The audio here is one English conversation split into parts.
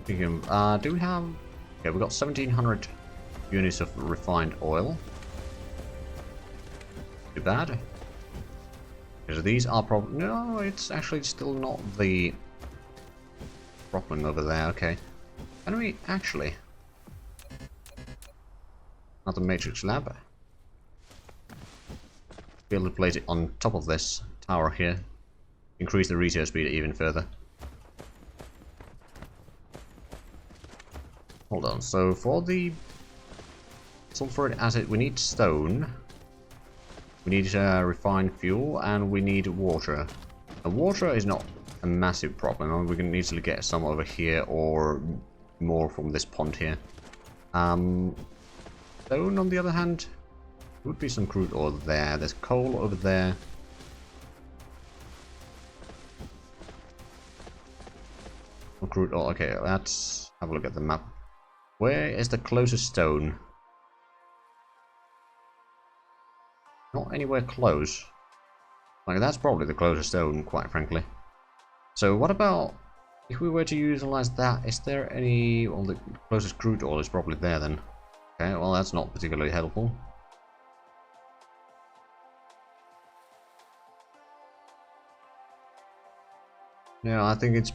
Do we have... Okay, we got 1700 units of refined oil. Too bad. Because these are probably... No, it's actually still not the problem over there. Okay. Can we actually... Another matrix lab. Be able to place it on top of this tower here. Increase the retail speed even further. Hold on, so for the sulfuric acid we need stone. We need refined fuel and we need water. The water is not a massive problem. I mean, we can easily get some over here or more from this pond here. Stone, on the other hand, would be some crude oil there. There's coal over there. Some crude oil. Okay, let's have a look at the map. Where is the closest stone? Not anywhere close. Like, that's probably the closest stone, quite frankly. So what about if we were to utilize that? Is there any... Well, the closest crude oil is probably there then. Okay, well that's not particularly helpful. Yeah, I think it's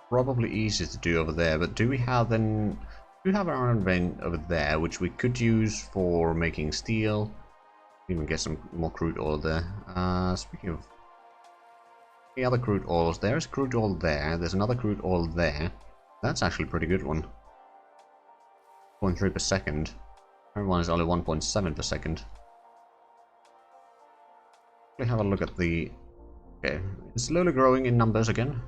probably easier to do over there, but do we have then... We have our own vein over there, which we could use for making steel. Even get some more crude oil there. Speaking of the other crude oils, there's crude oil there. There's another crude oil there. That's actually a pretty good one. 0.3 per second. Everyone is only 1.7 per second. We have a look at the... Okay, it's slowly growing in numbers again.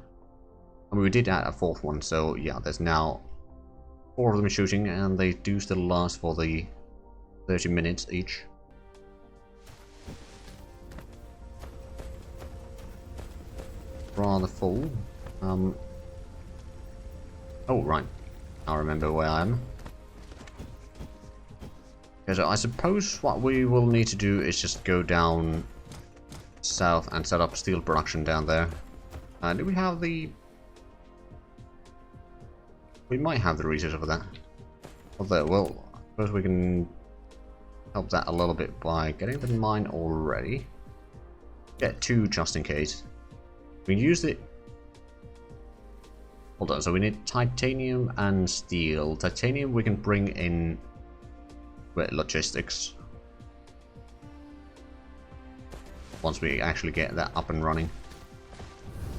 I mean, we did add a fourth one, so yeah, there's now 4 of them shooting, and they do still last for the 30 minutes each. Rather full. Oh, right. I remember where I am. Okay, so I suppose what we will need to do is just go down south and set up steel production down there. Do we have the... We might have the resources for that. Although, well, I suppose we can help that a little bit by getting the mine already. Get 2 just in case. We can use it... Hold on, so we need titanium and steel. Titanium we can bring in... with logistics. Once we actually get that up and running.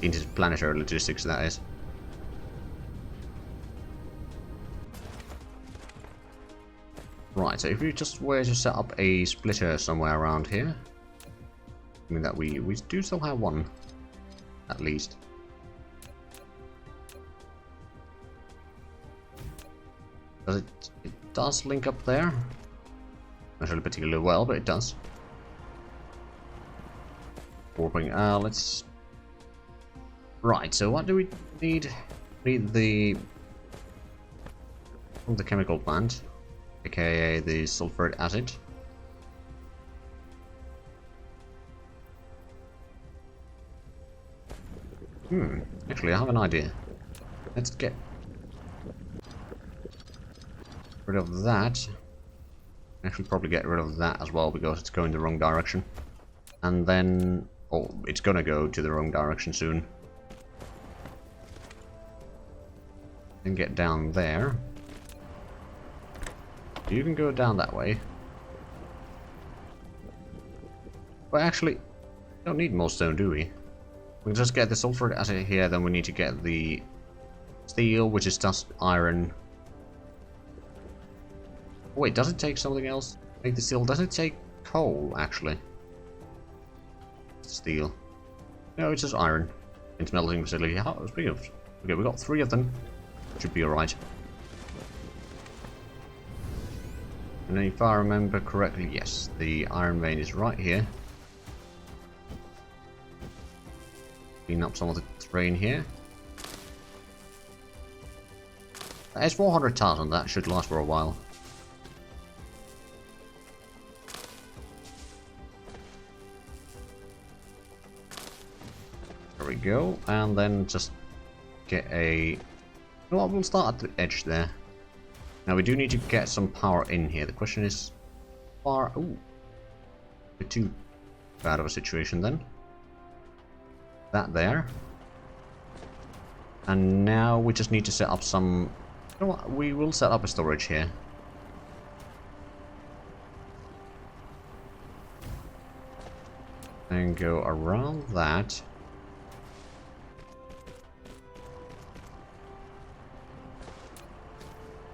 Interplanetary logistics, that is. Right, so if we just were to set up a splitter somewhere around here. I mean that we do still have one. At least. It does link up there. Not really particularly well, but it does. Warping. Let's... Right, so what do we need? We need the... From the chemical plant. AKA the sulfuric acid. Actually I have an idea. Let's get rid of that. Actually probably get rid of that as well because it's going the wrong direction. And then... Oh, it's gonna go to the wrong direction soon. And get down there. You can go down that way. But actually, we don't need more stone, do we? We can just get the sulfuric acid here, then we need to get the steel, which is just iron. Oh, wait, does it take something else? Make the steel? Does it take coal, actually? Steel. No, it's just iron. In smelting facility. Speaking of... Okay, we got 3 of them. Should be alright. And if I remember correctly, yes, the iron vein is right here. Clean up some of the terrain here. There's 400 tons on that, should last for a while. There we go, and then just get a You know what, we'll start at the edge there. Now we do need to get some power in here. The question is, far... Ooh. A bit too bad of a situation then. That there. And now we just need to set up some... You know what, we will set up a storage here. And go around that.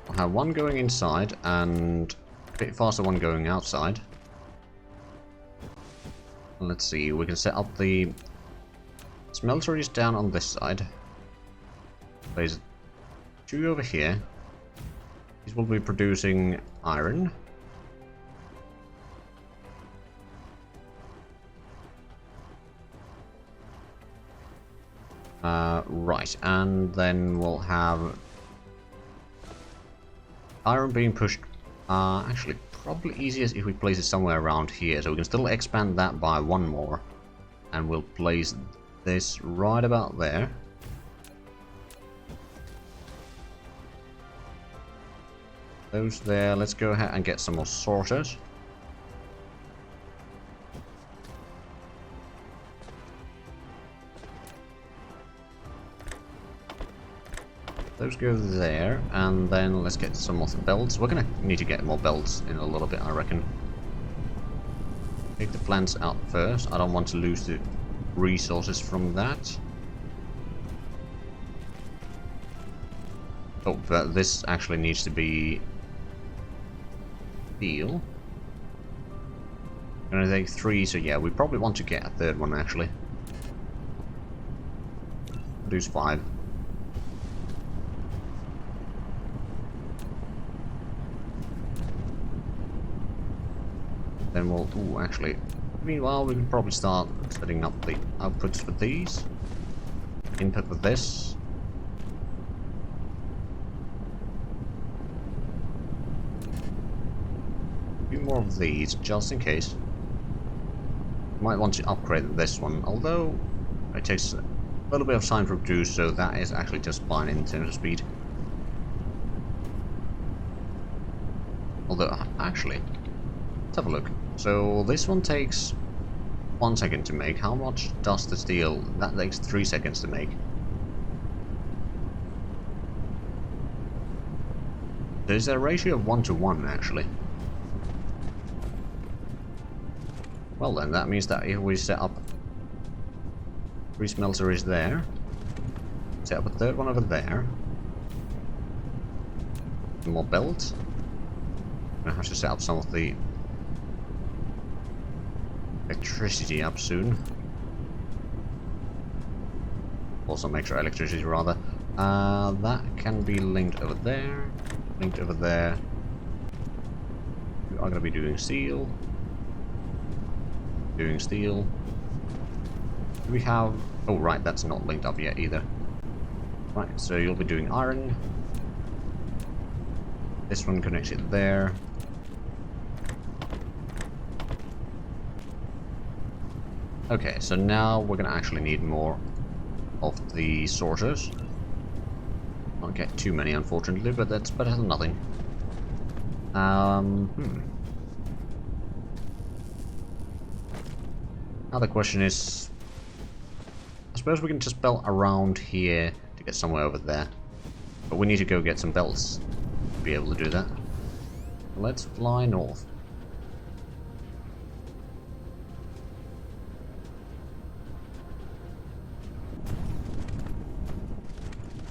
I'll have one going inside and a bit faster one going outside. Let's see, we can set up the smelteries down on this side. There's two over here. These will be producing iron. Right, and then we'll have iron being pushed. Actually, probably easiest if we place it somewhere around here, so we can still expand that by one more, and we'll place this right about there. Those there. Let's go ahead and get some more sorters. Those go there, and then let's get some more belts. We're gonna need to get more belts in a little bit, I reckon. Take the plants out first. I don't want to lose the resources from that. Oh, but this actually needs to be steel. Gonna take 3, so yeah, we probably want to get a third one actually. Produce 5. Then we'll... Ooh, actually... Meanwhile, we can probably start setting up the outputs for these. Input for this. A few more of these, just in case. Might want to upgrade this one, although it takes a little bit of time to produce, so that is actually just fine in terms of speed. Although, actually, let's have a look. So this one takes 1 second to make. How much does the steel? That takes 3 seconds to make. There's a ratio of 1:1 actually. Well then, that means that if we set up 3 smelteries there, set up a third one over there, more belts. I'm gonna have to set up some of the electricity up soon. Also make sure electricity rather. That can be linked over there. Linked over there. We are going to be doing steel. Doing steel. Do we have... Oh right, that's not linked up yet either. Right, so you'll be doing iron. This one connects it there. Okay, so now we're gonna actually need more of the sorters. Not get too many, unfortunately, but that's better than nothing. Now the question is, I suppose we can just belt around here to get somewhere over there, but we need to go get some belts to be able to do that. Let's fly north.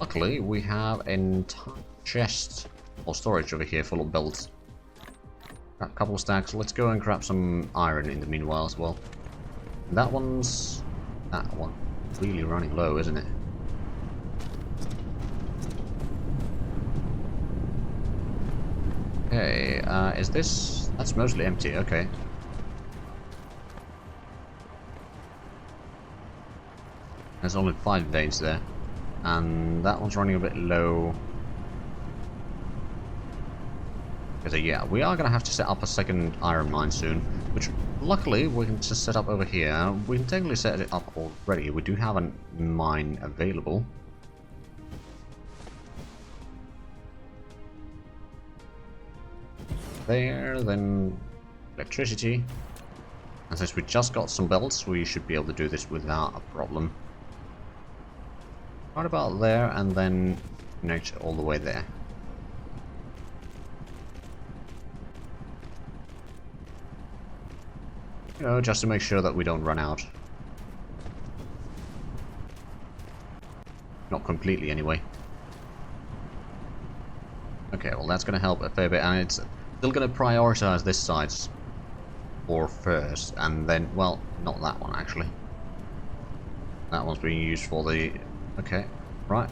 Luckily, we have an entire chest or storage over here full of belts. A couple of stacks. Let's go and grab some iron in the meanwhile as well. That one's... that one really running low, isn't it? Okay, is this... that's mostly empty, okay. There's only 5 veins there. And that one's running a bit low. So yeah, we are going to have to set up a second iron mine soon, which luckily we can just set up over here. We can technically set it up already. We do have a mine available. there, then electricity. And since we just got some belts, we should be able to do this without a problem. Right about there, and then connect all the way there. You know, just to make sure that we don't run out. Not completely, anyway. Okay, well that's going to help a fair bit, and it's still going to prioritize this side for first, and then, well, not that one actually. That one's being used for the... Okay, right.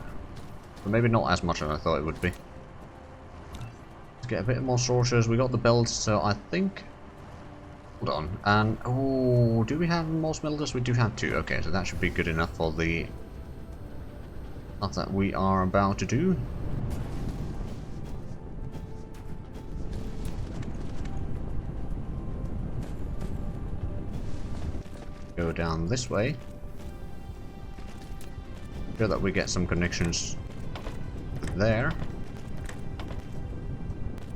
But maybe not as much as I thought it would be. Let's get a bit more sorters. We got the belts, so I think... Hold on. And, oh, do we have more smelters? We do have 2. Okay, so that should be good enough for the stuff that we are about to do. Go down this way. Sure that we get some connections there.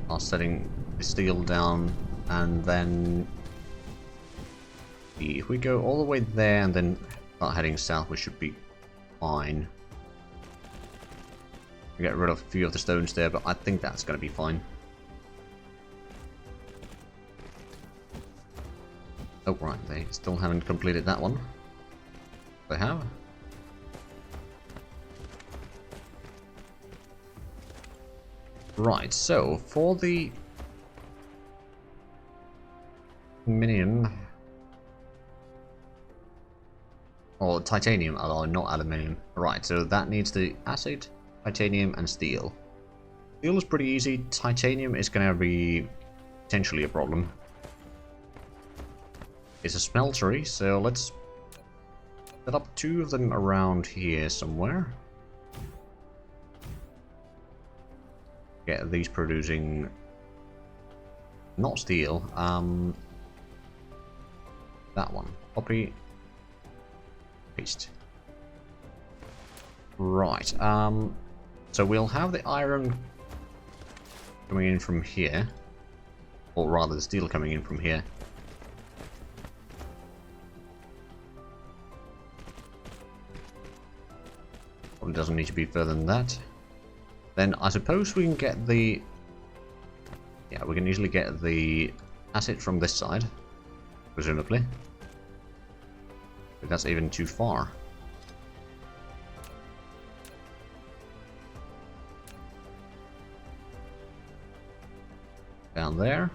Are setting the steel down, and then if we go all the way there and then start heading south, we should be fine. We get rid of a few of the stones there, but I think that's going to be fine. Oh right, they still haven't completed that one. They have. Right, so for the aluminium or titanium alloy, not aluminium. Right, so that needs the acid, titanium, and steel. Steel is pretty easy. Titanium is going to be potentially a problem. It's a smeltery, so let's set up 2 of them around here somewhere. Get these producing not steel, that one. Copy, paste. Right, so we'll have the iron coming in from here, or rather the steel coming in from here. Probably doesn't need to be further than that. Then I suppose we can get the... Yeah, we can easily get the acid from this side, presumably. But that's even too far. Down there.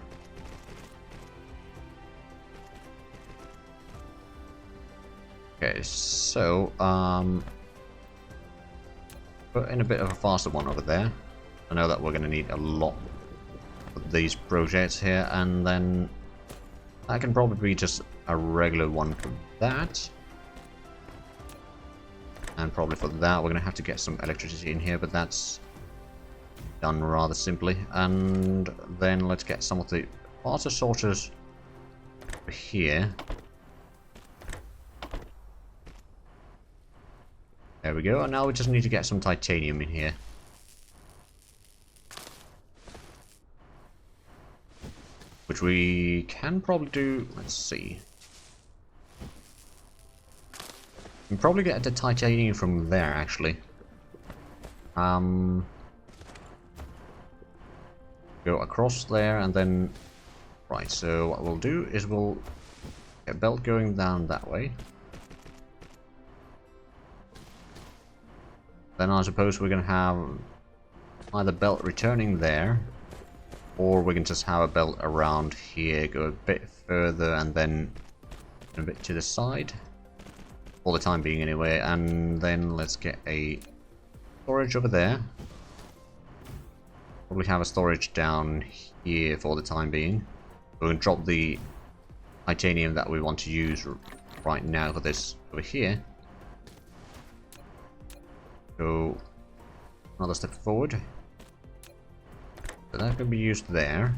Okay, so, put in a bit of a faster one over there. I know that we're going to need a lot of these projects here, and then that can probably be just a regular one for that. And probably for that we're going to have to get some electricity in here, but that's done rather simply. And then let's get some of the faster sorters over here. There we go, and now we just need to get some titanium in here. Which we can probably do, let's see. We can probably get the titanium from there, actually. Go across there, and then... Right, so what we'll do is we'll get a belt going down that way. Then I suppose we're going to have either belt returning there, or we can just have a belt around here, go a bit further, and then a bit to the side. For the time being anyway, and then let's get a storage over there. Probably have a storage down here for the time being. We can drop the titanium that we want to use right now for this over here. Go another step forward. So that can be used there.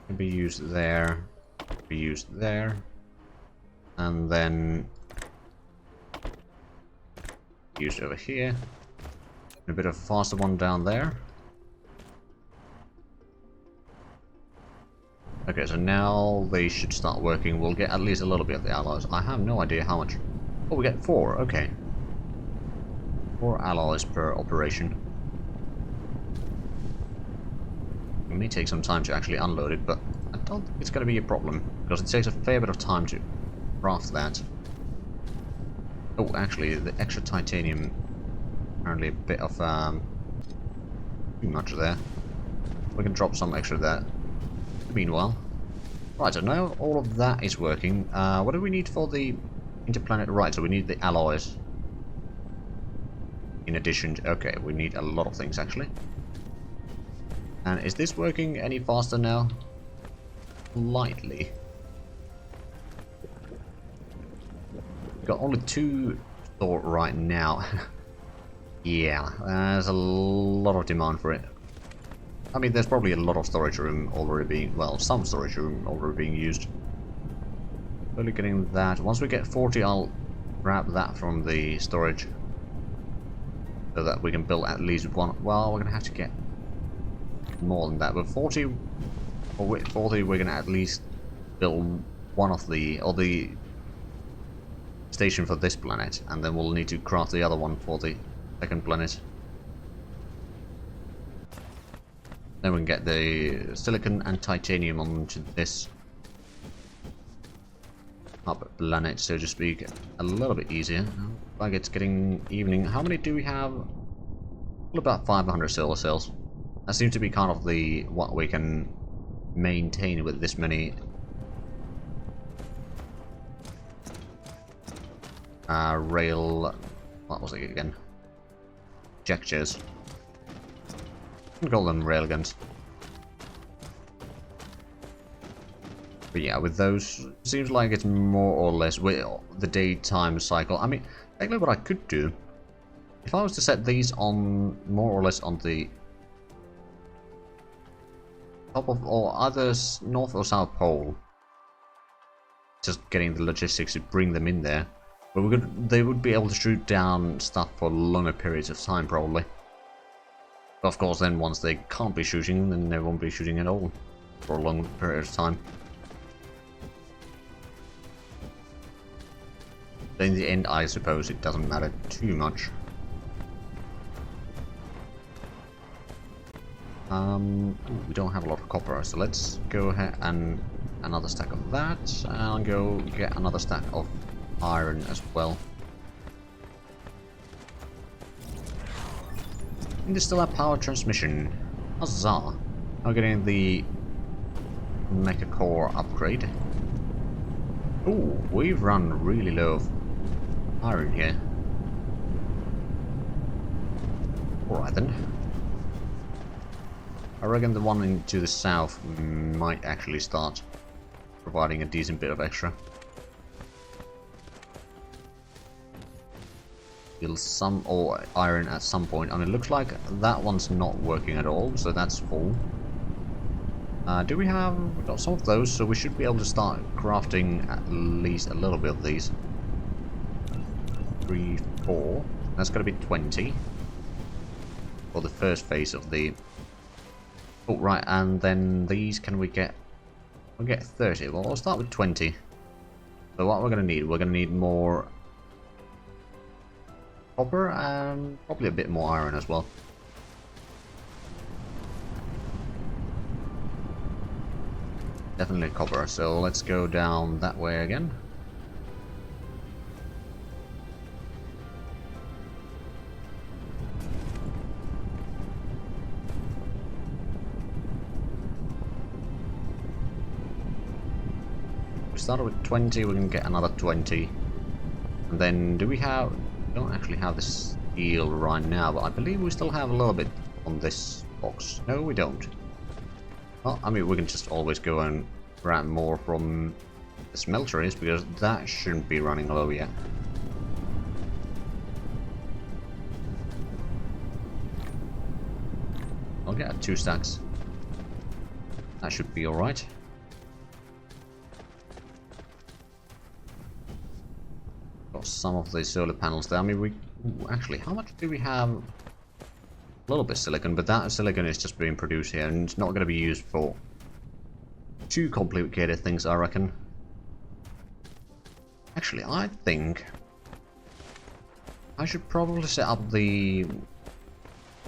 Can be used there. Can be used there. And then used over here. A bit of a faster one down there. Okay, so now they should start working. We'll get at least a little bit of the alloys. I have no idea how much. Oh, we get 4. Okay. 4 alloys per operation. It may take some time to actually unload it, but I don't think it's going to be a problem, because it takes a fair bit of time to craft that. Oh, actually, the extra titanium, apparently a bit of, too much there. We can drop some extra there. Meanwhile, right, so now all of that is working. What do we need for the interplanet? Right, so we need the alloys. In addition to, okay, we need a lot of things actually. And is this working any faster now? Slightly. Got only 2 stored right now. Yeah, there's a lot of demand for it. I mean, there's probably a lot of storage room already being, well, some storage room already being used. Slowly getting that. Once we get 40, I'll grab that from the storage. So that we can build at least one. Well, we're going to have to get more than that. But 40, or with 40, we're going to at least build one of the, or the station for this planet. And then we'll need to craft the other one for the second planet. Then we can get the silicon and titanium onto this up planet, so to speak, a little bit easier. Like it's getting evening. How many do we have? Well, about 500 solar cells. That seems to be kind of the what we can maintain with this many rail. What was it again? Ejectors. We call them railguns. But yeah, with those, seems like it's more or less with the daytime cycle. I mean, actually what I could do, if I was to set these on more or less on the top of, or either north or south pole, just getting the logistics to bring them in there, but they would be able to shoot down stuff for longer periods of time probably. But of course, then once they can't be shooting, then they won't be shooting at all for a long period of time. But in the end, I suppose it doesn't matter too much. Ooh, we don't have a lot of copper, so let's go ahead and another stack of that, and go get another stack of iron as well. And there's still a power transmission. Huzzah! Now getting the mecha core upgrade. Ooh, we've run really low of iron here. Alright then. I reckon the one into the south might actually start providing a decent bit of extra. Some or iron at some point. I mean, it looks like that one's not working at all, so that's full. Do we have... We've got some of those, so we should be able to start crafting at least a little bit of these. 3, 4. That's going to be 20 for the first phase of the... Oh, right, and then these, can we get... We'll get 30. Well, we'll start with 20. So what we're going to need more copper and probably a bit more iron as well. Definitely copper, so let's go down that way again. We started with 20, we can get another 20. And then do we have... We don't actually have the steel right now, but I believe we still have a little bit on this box. No, we don't. Well, I mean, we can just always go and grab more from the smelteries, because that shouldn't be running low yet. I'll get 2 stacks. That should be alright. Got some of the solar panels there. I mean, actually, how much do we have? A little bit of silicon, but that silicon is just being produced here, and it's not going to be used for too complicated things, I reckon. Actually, I think I should probably set up the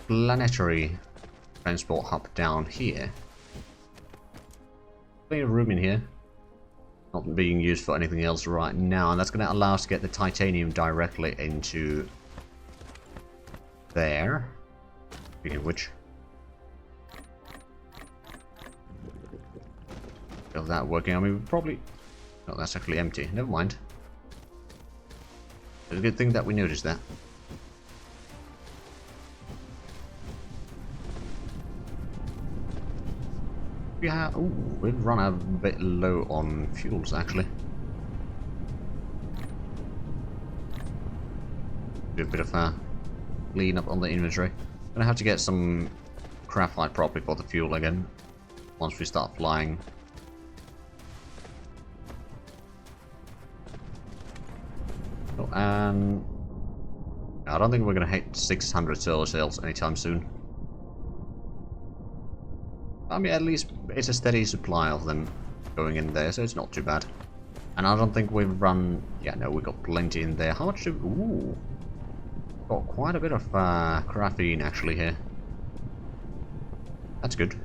planetary transport hub down here. Plenty of room in here. Not being used for anything else right now, and that's going to allow us to get the titanium directly into there. Speaking of which, is that working? I mean, we probably... Oh, that's actually empty. Never mind. It's a good thing that we noticed that. Yeah, ooh, we've run a bit low on fuels actually. Do a bit of a clean up on the inventory. Gonna have to get some graphite probably for the fuel again once we start flying. Oh, and I don't think we're gonna hit 600 solar cells anytime soon. I mean, at least it's a steady supply of them going in there, so it's not too bad. And I don't think we've run... Yeah, no, we've got plenty in there. How much do... Ooh. Got quite a bit of graphene actually here. That's good.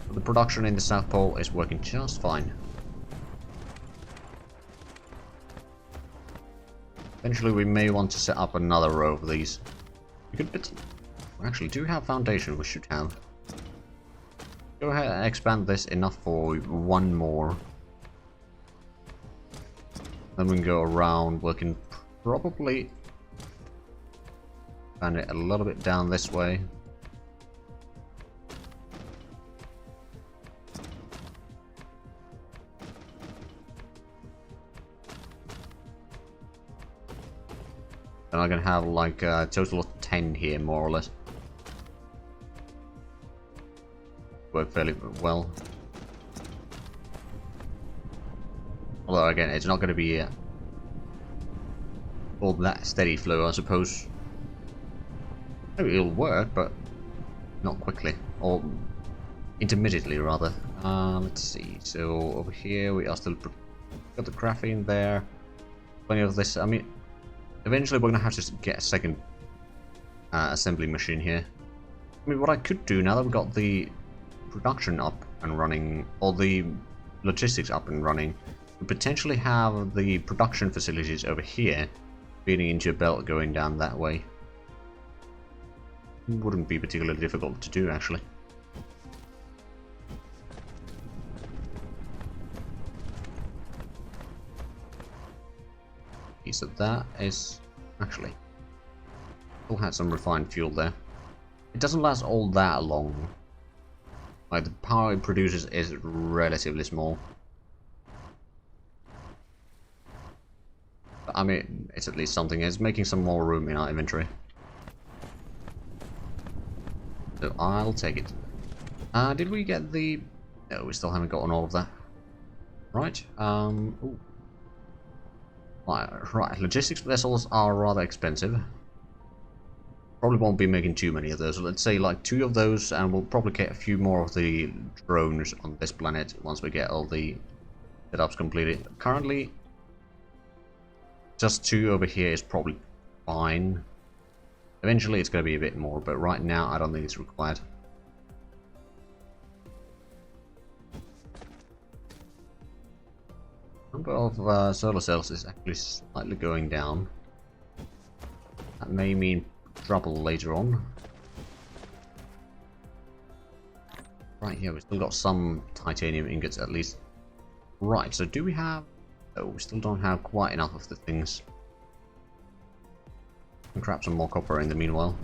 But the production in the South Pole is working just fine. Eventually we may want to set up another row of these. We could... We actually do have foundation, we should have. Go ahead and expand this enough for one more. Then we can go around. We can probably expand it a little bit down this way. And I'm gonna have like a total of 10 here, more or less. Work fairly well. Although again, it's not going to be all that steady flow, I suppose. Maybe it'll work, but not quickly, or intermittently rather. Let's see. So over here we are still got the graphene there. Plenty of this. I mean, eventually we're going to have to get a second assembly machine here. I mean, what I could do now that we've got the production up and running, or the logistics up and running, we potentially have the production facilities over here feeding into a belt going down that way. Wouldn't be particularly difficult to do actually. So that is actually still had some refined fuel there. It doesn't last all that long. Like, the power it produces is relatively small. But, I mean, it's at least something. It's making some more room in our inventory. So I'll take it. Did we get the... No, we still haven't gotten all of that. Right, ooh. Right, logistics vessels are rather expensive. Probably won't be making too many of those. Let's say like 2 of those, and we'll probably get a few more of the drones on this planet once we get all the setups completed. Currently, just 2 over here is probably fine. Eventually it's going to be a bit more, but right now I don't think it's required. Number of solar cells is actually slightly going down. That may mean trouble later on. Right here, we've still got some titanium ingots at least. Right, so do we have... Oh, we still don't have quite enough of the things. And grab some more copper in the meanwhile.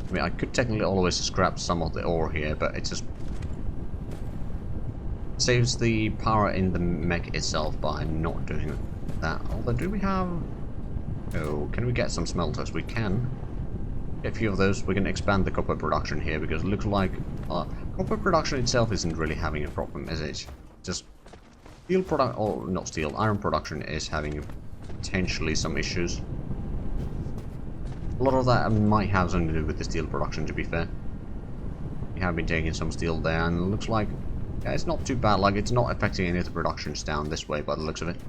I mean, I could technically always scrap some of the ore here, but it just saves the power in the mech itself by not doing that. Although, do we have... Oh, can we get some smelters? We can. Get a few of those. We can expand the copper production here, because it looks like copper production itself isn't really having a problem, is it? Just steel product, or not steel, iron production is having potentially some issues. A lot of that might have something to do with the steel production, to be fair. We have been taking some steel there, and it looks like, yeah, it's not too bad. Like, it's not affecting any of the productions down this way by the looks of it.